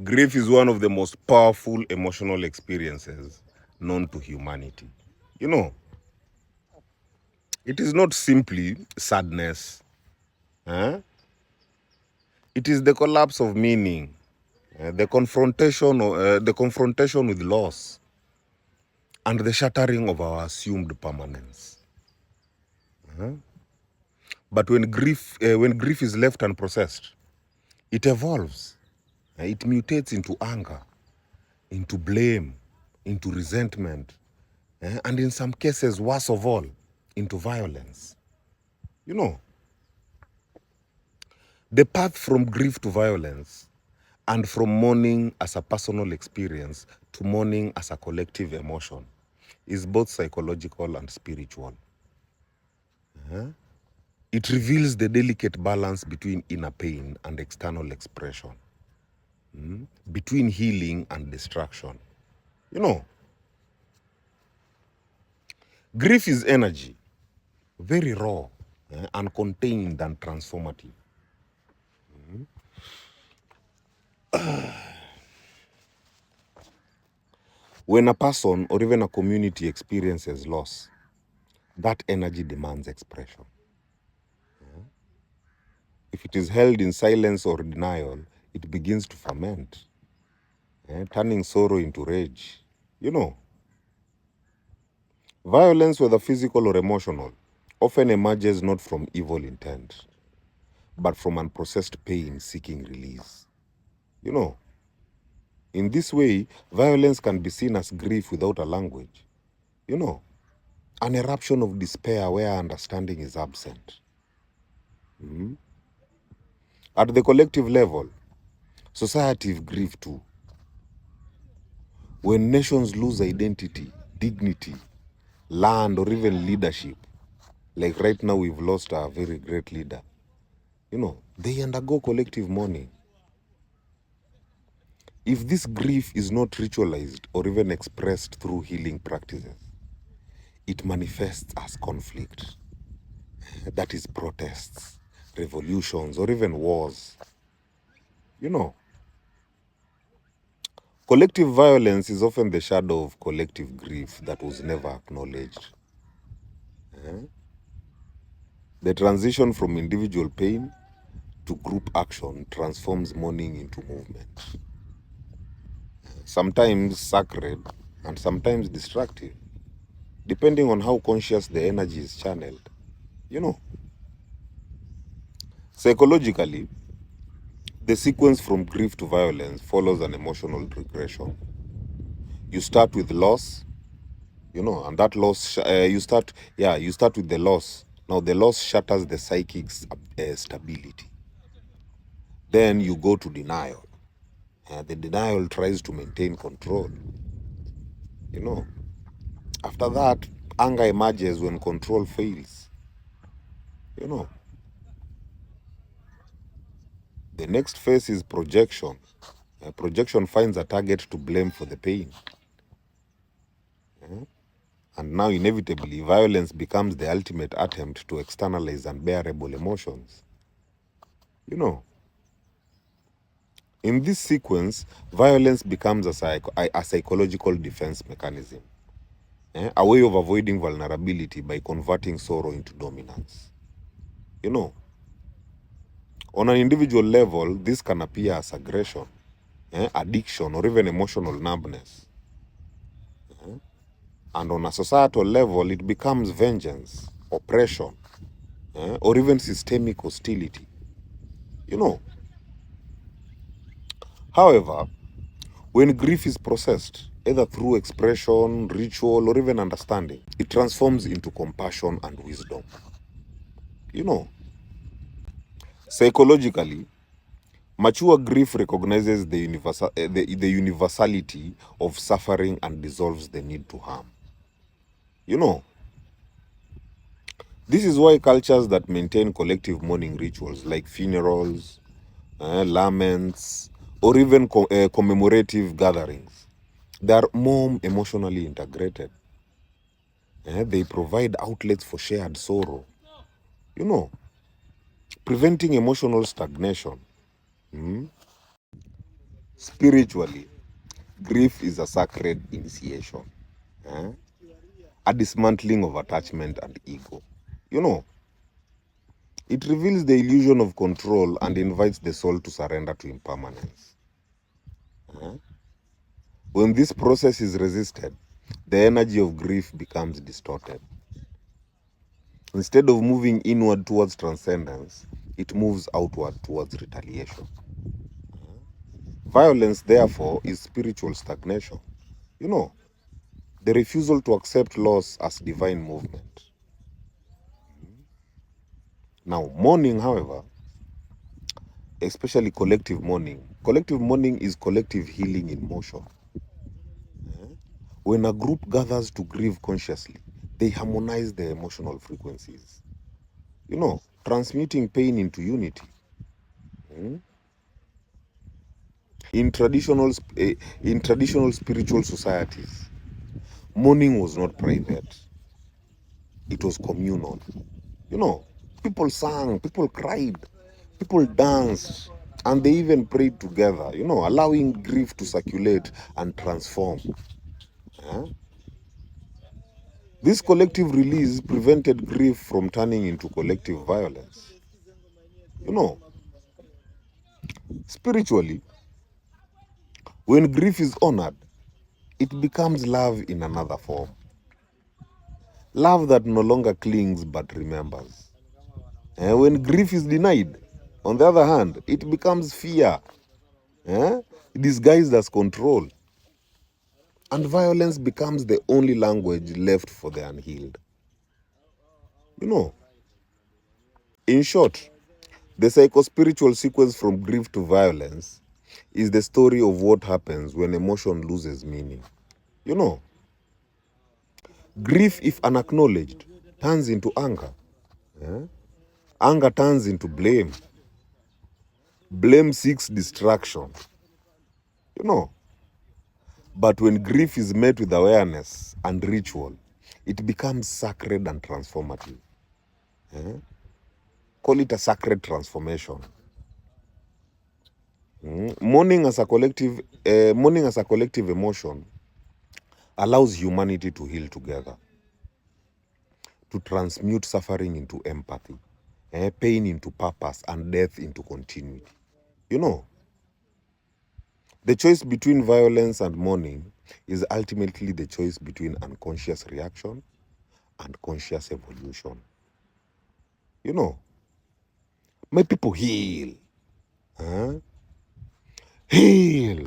Grief is one of the most powerful emotional experiences known to humanity. You know, it is not simply sadness. eh? It is the collapse of meaning, the confrontation with loss, and the shattering of our assumed permanence. But when grief is left unprocessed, it evolves. It mutates into anger, into blame, into resentment, and in some cases, worst of all, into violence. You know, the path from grief to violence and from mourning as a personal experience to mourning as a collective emotion is both psychological and spiritual. It reveals the delicate balance between inner pain and external expression, between healing and destruction. You know, grief is energy, very raw, uncontained and transformative. When a person or even a community experiences loss, that energy demands expression. If it is held in silence or denial, it begins to ferment, turning sorrow into rage. You know, violence, whether physical or emotional, often emerges not from evil intent, but from unprocessed pain seeking release. You know, in this way, violence can be seen as grief without a language. You know, an eruption of despair where understanding is absent. At the collective level, society grieve too. When nations lose identity, dignity, land, or even leadership, like right now we've lost our very great leader, you know, they undergo collective mourning. If this grief is not ritualized or even expressed through healing practices, it manifests as conflict. That is protests, revolutions, or even wars. You know, collective violence is often the shadow of collective grief that was never acknowledged. The transition from individual pain to group action transforms mourning into movement, sometimes sacred and sometimes destructive, depending on how conscious the energy is channeled. You know, psychologically, the sequence from grief to violence follows an emotional regression. You start with loss, you know, and that loss, you start with the loss. Now, the loss shatters the psychic's stability. Then you go to denial. The denial tries to maintain control. You know, after that, anger emerges when control fails. You know, the next phase is projection. Projection finds a target to blame for the pain. And now, inevitably, violence becomes the ultimate attempt to externalize unbearable emotions. You know, in this sequence, violence becomes a psychological defense mechanism, a way of avoiding vulnerability by converting sorrow into dominance. You know, on an individual level, this can appear as aggression, addiction, or even emotional numbness. And on a societal level, it becomes vengeance, oppression, or even systemic hostility. You know, however, when grief is processed, either through expression, ritual, or even understanding, it transforms into compassion and wisdom. You know, psychologically, mature grief recognizes the universality of suffering and dissolves the need to harm. You know, this is why cultures that maintain collective mourning rituals like funerals, laments, or even commemorative gatherings, they are more emotionally integrated. They provide outlets for shared sorrow, you know, preventing emotional stagnation. Spiritually, grief is a sacred initiation, eh? A dismantling of attachment and ego. You know, it reveals the illusion of control and invites the soul to surrender to impermanence. Eh? When this process is resisted, the energy of grief becomes distorted. Instead of moving inward towards transcendence, it moves outward towards retaliation. Violence, therefore, is spiritual stagnation. You know, the refusal to accept loss as divine movement. Now, mourning, however, especially collective mourning is collective healing in motion. When a group gathers to grieve consciously, they harmonize their emotional frequencies. You know, transmuting pain into unity. Mm? In traditional spiritual societies, mourning was not private; it was communal. You know, people sang, people cried, people danced, and they even prayed together. You know, allowing grief to circulate and transform. Eh? This collective release prevented grief from turning into collective violence. You know, spiritually, when grief is honored, it becomes love in another form. Love that no longer clings but remembers. And when grief is denied, on the other hand, it becomes fear, disguised as control. And violence becomes the only language left for the unhealed. You know, in short, the psycho-spiritual sequence from grief to violence is the story of what happens when emotion loses meaning. You know, grief, if unacknowledged, turns into anger. eh? Anger turns into blame. Blame seeks distraction. You know, but when grief is met with awareness and ritual, it becomes sacred and transformative. Call it a sacred transformation. Mourning as a collective emotion allows humanity to heal together, to transmute suffering into empathy, pain into purpose, and death into continuity. You know, the choice between violence and mourning is ultimately the choice between unconscious reaction and conscious evolution. You know, my people heal. Heal.